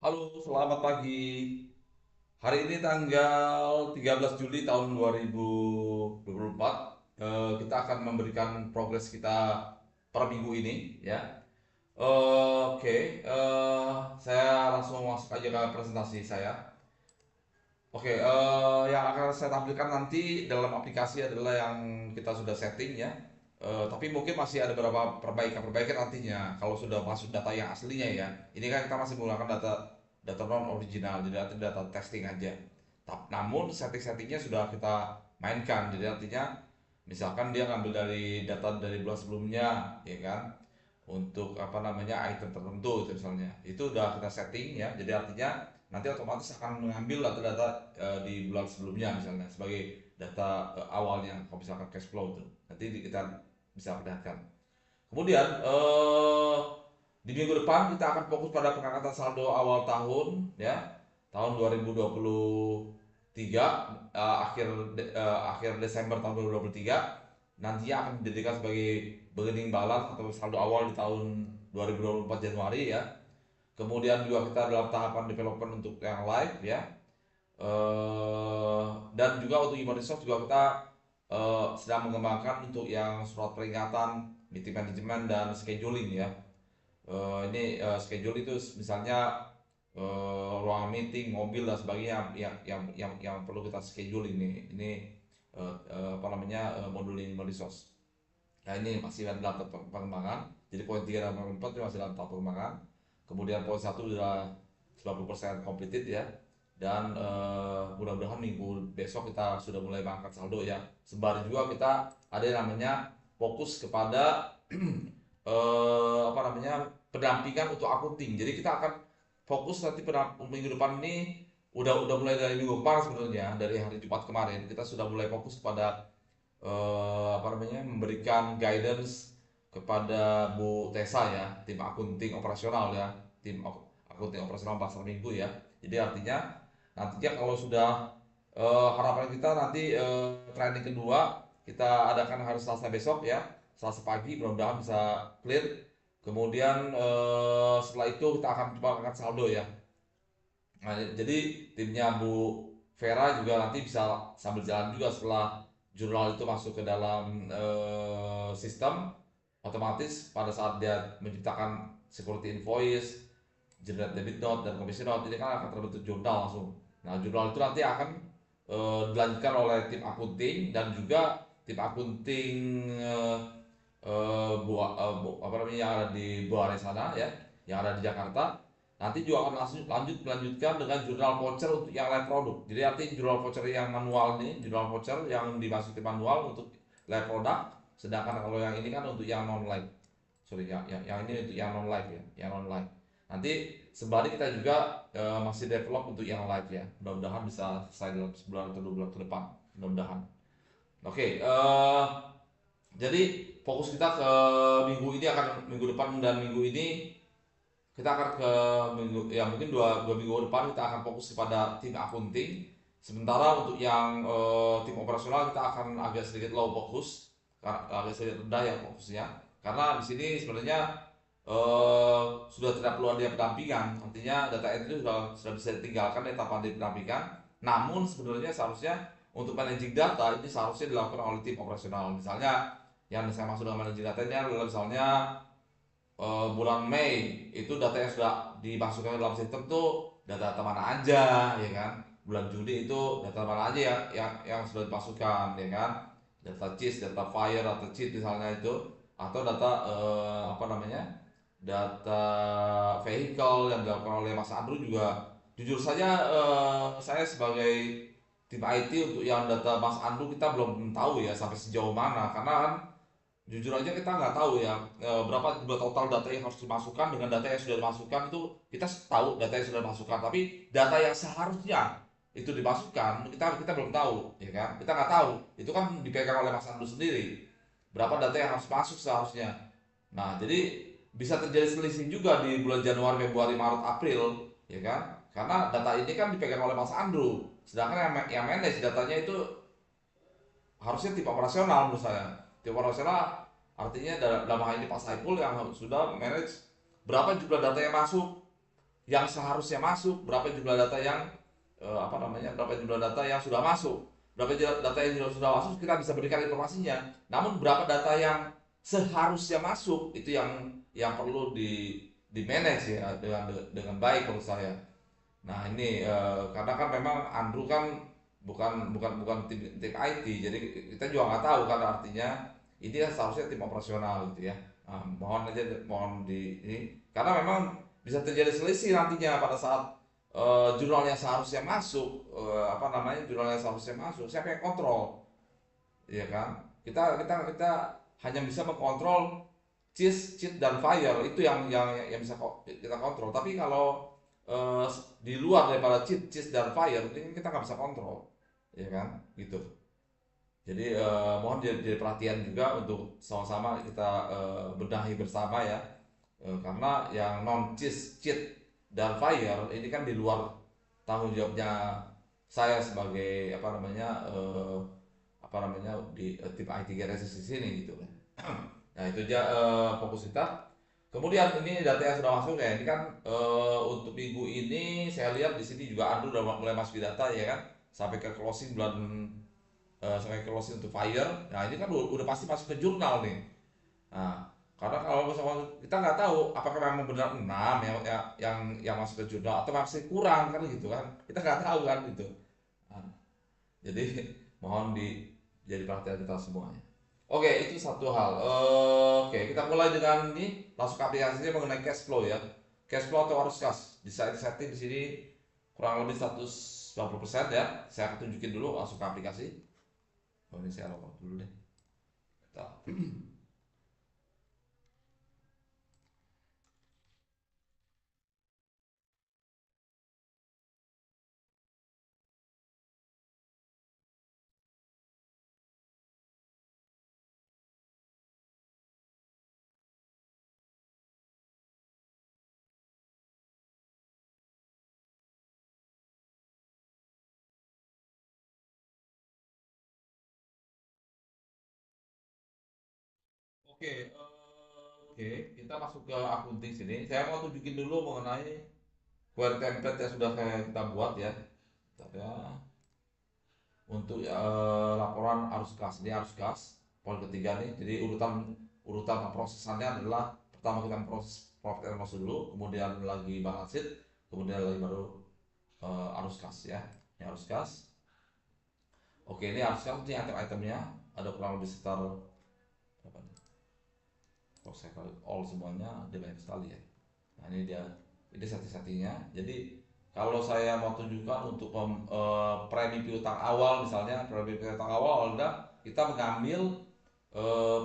Halo, selamat pagi. Hari ini tanggal 13 Juli tahun 2024. Kita akan memberikan progres kita per minggu ini, ya. Oke, saya langsung masuk aja ke presentasi saya. Oke, yang akan saya tampilkan nanti dalam aplikasi adalah yang kita sudah setting ya. Tapi mungkin masih ada beberapa perbaikan-perbaikan nantinya kalau sudah masuk data yang aslinya ya. Ini kan kita masih menggunakan data data non original, jadi data testing aja. Namun setting-settingnya sudah kita mainkan, jadi artinya misalkan dia ngambil dari data dari bulan sebelumnya, ya kan, untuk apa namanya item tertentu itu misalnya, itu udah kita setting ya. Jadi artinya nanti otomatis akan mengambil data-data di bulan sebelumnya misalnya sebagai data awalnya kalau misalkan cash flow itu nanti kita bisa perlihatkan. Kemudian di minggu depan kita akan fokus pada pengangkatan saldo awal tahun ya, tahun 2023, akhir Desember tahun 2023 nantinya akan dijadikan sebagai beginning balance atau saldo awal di tahun 2024 Januari ya. Kemudian juga kita dalam tahapan development untuk yang live ya. Dan juga untuk human resource juga kita sedang mengembangkan untuk yang surat peringatan, meeting management dan scheduling ya. Schedule itu misalnya ruang meeting, mobil dan sebagainya yang perlu kita schedule ini. Apa namanya, modul human resource. Nah ini masih dalam tahap pengembangan. Jadi poin 3 dan poin 4 itu masih dalam tahap pengembangan. Kemudian poin 1 sudah 90% completed ya. Dan mudah-mudahan minggu besok kita sudah mulai mengangkat saldo ya. Sembari juga kita ada yang namanya fokus kepada apa namanya, pendampingan untuk akunting. Jadi kita akan fokus nanti pada minggu depan ini, udah mulai dari minggu kemarin sebenarnya, dari hari Jumat kemarin kita sudah mulai fokus kepada apa namanya, memberikan guidance kepada Bu Tessa ya, tim akunting operasional ya, tim akunting operasional pasar minggu ya. Jadi nantinya kalau sudah harapan kita nanti training kedua kita adakan hari Selasa besok ya, Selasa pagi, mudah-mudahan bisa clear. Kemudian setelah itu kita akan coba angkat saldo ya. Nah, jadi timnya Bu Vera juga nanti bisa sambil jalan juga setelah jurnal itu masuk ke dalam sistem, otomatis pada saat dia menciptakan security invoice, generate debit note dan commission note, ini kan akan terbentuk jurnal langsung. Nah, jurnal itu nanti akan dilanjutkan oleh tim akunting dan juga tim akunting apa namanya, yang ada di Buare sana ya, yang ada di Jakarta. Nanti juga akan langsung melanjutkan dengan jurnal voucher untuk yang live produk. Jadi artinya jurnal voucher yang manual nih, jurnal voucher yang dimasukin manual untuk live produk, sedangkan kalau yang ini kan untuk yang non live. Sorry, yang ini untuk yang non live ya, yang non live. Nanti sembari kita juga masih develop untuk yang live ya. Mudah-mudahan bisa selesai dalam sebulan atau 2 bulan ke depan. Mudah-mudahan. Oke, jadi fokus kita ke minggu ini, akan minggu depan dan minggu ini kita akan ke minggu ya, mungkin dua minggu depan kita akan fokus kepada tim akunting. Sementara untuk yang tim operasional kita akan agak sedikit low fokus, agak sedikit rendah ya fokusnya, karena di sini sebenarnya sudah tidak perlu ada pendampingan. Artinya data entry sudah bisa ditinggalkan etapa di pendampingan. Namun sebenarnya seharusnya untuk managing data ini seharusnya dilakukan oleh tim operasional. Misalnya yang saya maksud dengan managing data ini adalah misalnya bulan Mei itu data yang sudah dimasukkan ke dalam sistem tuh data-data mana aja ya kan. Bulan Juni itu data mana aja yang sudah dimasukkan ya kan. Data cheese, data fire atau cheat misalnya itu, atau data apa namanya, data vehicle yang dilakukan oleh Mas Andrew juga. Jujur saja saya sebagai tim IT untuk yang data Mas Andrew kita belum tahu ya sampai sejauh mana, karena kan jujur aja kita nggak tahu ya berapa jumlah total data yang harus dimasukkan dengan data yang sudah dimasukkan. Itu kita tahu data yang sudah dimasukkan, tapi data yang seharusnya itu dimasukkan kita belum tahu ya kan. Kita nggak tahu, itu kan dipegang oleh Mas Andu sendiri berapa data yang harus masuk seharusnya. Nah jadi bisa terjadi selisih juga di bulan Januari, Februari, Maret, April ya kan, karena data ini kan dipegang oleh Mas Andrew, sedangkan yang manage datanya itu harusnya tim operasional menurut saya. Tim operasional artinya dalam hal ini Pak Saiful yang sudah manage berapa jumlah data yang masuk, yang seharusnya masuk, berapa jumlah data yang berapa jumlah data yang sudah masuk, berapa jumlah data yang sudah masuk kita bisa berikan informasinya. Namun berapa data yang seharusnya masuk itu yang perlu di manage ya dengan baik menurut saya. Nah ini karena kan memang Andrew kan bukan tim IT, jadi kita juga nggak tahu kan artinya ini kan seharusnya tim operasional gitu ya. Nah, mohon di ini karena memang bisa terjadi selisih nantinya pada saat jurnal yang seharusnya masuk jurnal yang seharusnya masuk siapa yang kontrol, ya kan? Kita hanya bisa mengkontrol cheat dan fire itu yang bisa kita kontrol. Tapi kalau eh, di luar daripada cheat dan fire ini kita nggak bisa kontrol, ya kan? Gitu. Jadi mohon jadi perhatian juga untuk sama-sama kita benahi bersama ya. Karena yang non cheat dan fire ini kan di luar tanggung jawabnya saya sebagai di tim IT Genesis di sini gitu kan. Nah itu aja fokus kita. Kemudian ini data yang sudah masuk ya. Ini kan untuk minggu ini saya lihat di sini juga Andrew udah mulai masuk data ya kan. Sampai ke closing sampai ke closing untuk fire. Nah ini kan udah pasti masuk ke jurnal nih. Nah, karena kalau misalnya kita nggak tahu apakah memang benar 6 yang masuk ke jurnal atau masih kurang kan gitu kan. Kita nggak tahu kan gitu. Nah, jadi mohon jadi perhatian kita semuanya. Oke, itu satu hal. Oke, kita mulai dengan ini langsung ke aplikasinya mengenai cash flow ya. Cash flow atau arus kas. Bisa setting di sini kurang lebih 190% ya. Saya akan tunjukin dulu langsung ke aplikasi. Oh, ini saya login dulu deh. Oke, oke, kita masuk ke akunting sini. Saya mau tunjukin dulu mengenai query template yang sudah kita buat ya. Bentar ya. Untuk laporan arus kas, ini arus kas poin ketiga nih. Jadi urutan prosesannya adalah pertama kita proses profit and loss dulu, kemudian lagi balance sheet, kemudian lagi baru arus kas ya. Ini arus kas. Oke, ini arus kas, ini item-itemnya ada kurang lebih sekitar berapa nih? Kalau saya kali all semuanya dia banyak sekali ya. Nah ini setting-settingnya. Jadi kalau saya mau tunjukkan untuk premi piutang awal misalnya premi piutang awal ada kita mengambil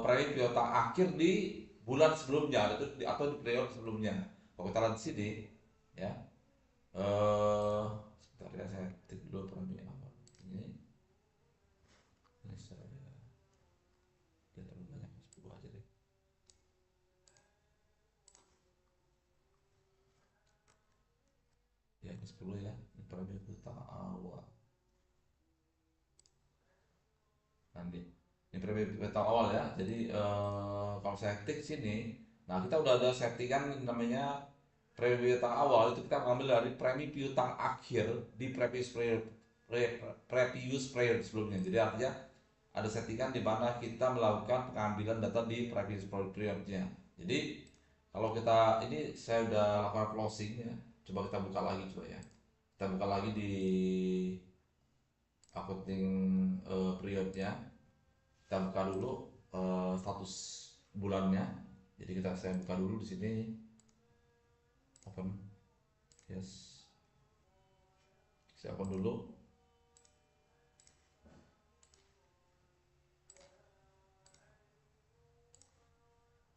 premi piutang akhir di bulan sebelumnya atau di periode sebelumnya. Kalau kita lihat di sini ya sebentar ya saya ketik dulu premi awal ini saya dia terlalu banyak 10 aja deh. Ya ini 10 ya, ini premi piutang awal. Nanti ini premi tahun awal ya. Jadi kalau saya klik sini, nah kita udah ada settingan namanya premi piutang awal itu kita mengambil dari premi piutang akhir di previous period sebelumnya. Jadi artinya ada settingan di mana kita melakukan pengambilan data di previous periodnya. Jadi kalau kita ini saya udah lakukan closing ya. Coba kita buka lagi coba ya. Kita buka lagi di accounting periodnya. Kita buka dulu status bulannya. Jadi saya buka dulu di sini. Open. Yes. Saya open dulu.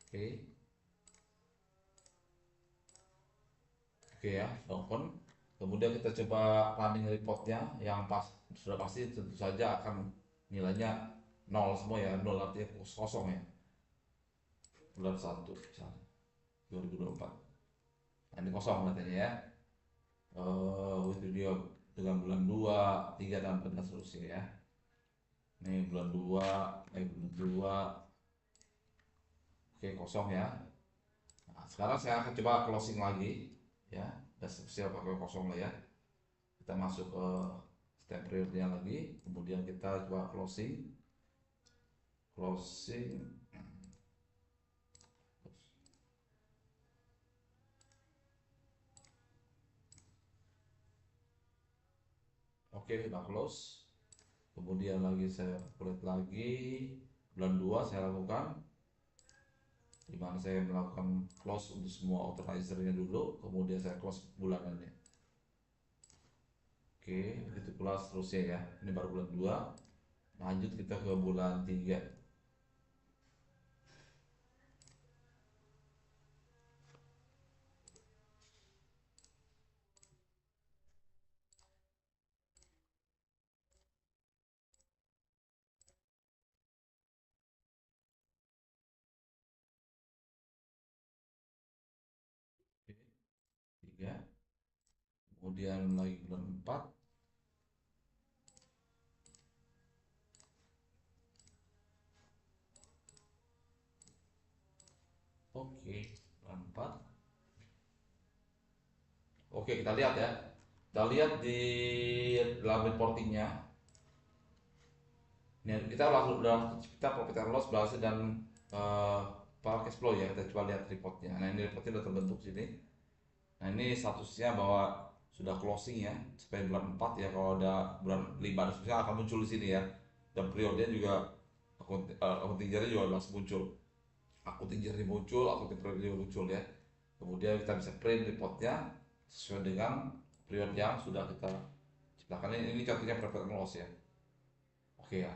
Oke. Oke ya, open. Kemudian kita coba running reportnya yang sudah pasti tentu saja akan nilainya nol semua ya, nol artinya kosong ya. Bulan 1 misalnya 2024. Nah, ini kosong katanya ya. Video dengan bulan 2, 3 dan seterusnya ya. Ini bulan 2, bulan 2. Oke, kosong ya. Nah, sekarang saya akan coba closing lagi ya. siap pakai kosong lah ya. Kita masuk ke step periodnya lagi, kemudian kita coba closing. Oke, udah close. Kemudian lagi saya calculate lagi bulan 2 saya lakukan, di mana saya melakukan close untuk semua authorizernya dulu, kemudian saya close bulanannya. Oke, begitu pula seterusnya ya. Ini baru bulan 2. Lanjut kita ke bulan 3. Oke, 3. Kemudian lagi bulan 4. Oke, bulan 4. Oke, kita lihat ya. Kita lihat di dalam reportingnya. Ini kita langsung udah kita profit and loss berhasil dan cash flow ya. Kita coba lihat reportnya. Nah, ini reportnya udah terbentuk sini. Nah, ini statusnya bahwa sudah closing ya sampai bulan 4 ya. Kalau ada bulan 5 statusnya akan muncul di sini ya. Dan periodenya juga accounting year juga langsung muncul. Accounting year muncul, accounting period juga muncul ya. Kemudian kita bisa print reportnya sesuai dengan period yang sudah kita ciptakan. Ini contohnya profit and loss ya. Oke ya,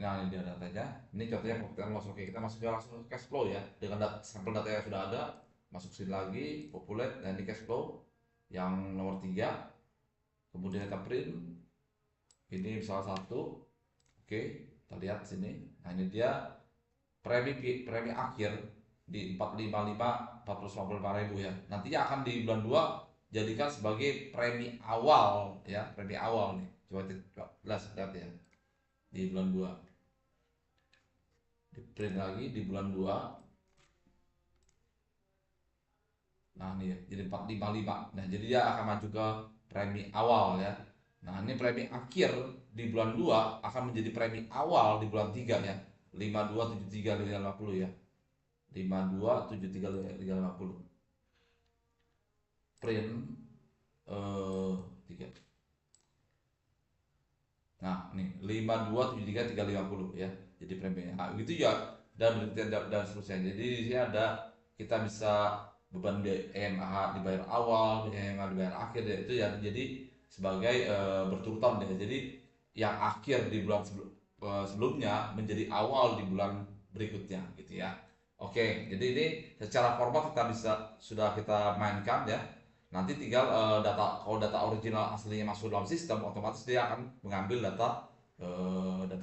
nah ini dia datanya. Ini contohnya profit and loss. Oke, kita masuk langsung ke cash flow ya. Dengan sampel data yang sudah ada, masuk sini lagi, populate, dan ini cash flow yang nomor 3. Kemudian kita print. Ini salah satu. Oke, kita lihat sini. Nah, ini dia premi akhir di 455 ribu ya. Nantinya akan di bulan 2 jadikan sebagai premi awal ya, premi awal nih. Coba jelas lihat ya. Di bulan 2 di print lagi di bulan 2. Nah ini ya, jadi 455. Nah jadi dia akan maju ke premi awal ya. Nah ini premi akhir di bulan 2 akan menjadi premi awal di bulan 3 ya. 527350 ya. 527350 print 3. Nah, nih 527350 ya. Jadi preminya. Nah, begitu ya dan seterusnya. Jadi di sini ada kita bisa beban biaya EMH dibayar awal, EMH dibayar akhir ya, itu ya jadi sebagai berturutan ya. Jadi yang akhir di bulan sebelumnya menjadi awal di bulan berikutnya gitu ya. Oke, jadi ini secara format kita bisa sudah kita mainkan ya. Nanti tinggal kalau data original aslinya masuk dalam sistem, otomatis dia akan mengambil data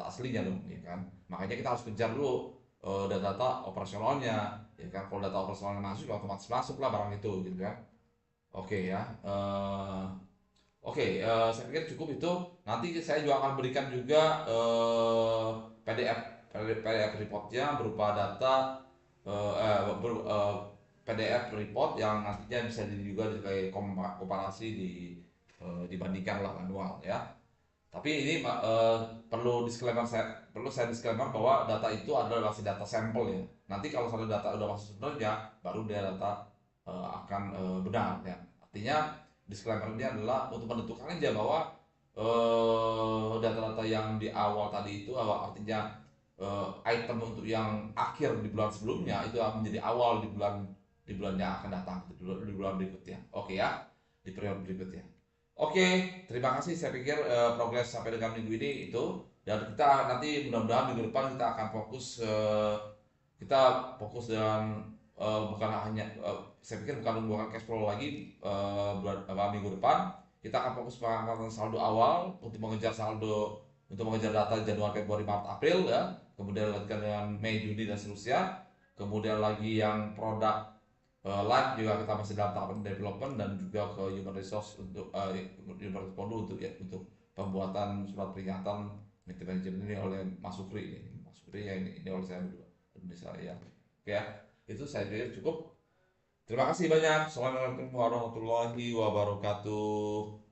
aslinya dong, ya kan. Makanya kita harus kejar dulu data operasionalnya, ya kan. Kalau data operasionalnya masuk, ya otomatis masuk lah barang itu, gitu kan. Oke ya. Saya pikir cukup itu. Nanti saya juga akan berikan juga PDF reportnya berupa data PDF report yang nantinya bisa juga kayak komparasi dibandingkan lah manual ya. Tapi ini perlu saya disclaimer bahwa data itu adalah masih data sampel ya. Nanti kalau sudah data udah masuk sebenarnya baru dia data akan benar ya. Artinya disclaimer ini adalah untuk menentukan aja bahwa data-data yang di awal tadi itu artinya item untuk yang akhir di bulan sebelumnya itu akan menjadi awal di bulan yang akan datang, di bulan berikutnya. Oke ya, di periode berikutnya. Oke, terima kasih. Saya pikir progres sampai dengan minggu ini itu, dan kita nanti mudah-mudahan minggu depan kita fokus dengan bukan hanya saya pikir bukan membuat cash flow lagi minggu depan. Kita akan fokus pengamatan saldo awal untuk mengejar data Januari, Februari, Maret, April ya. Kemudian lanjutkan dengan Mei, Juni dan seterusnya. Kemudian lagi yang produk live juga kita masih dalam tahapan development, dan juga ke human resource untuk human resource untuk pembuatan surat peringatan manajemen ini oleh Mas Sukri ini. Mas Sukri ya ini oleh saya berdua Indonesia ya. Oke ya. Itu saya pikir cukup. Terima kasih banyak. Assalamualaikum warahmatullahi wabarakatuh.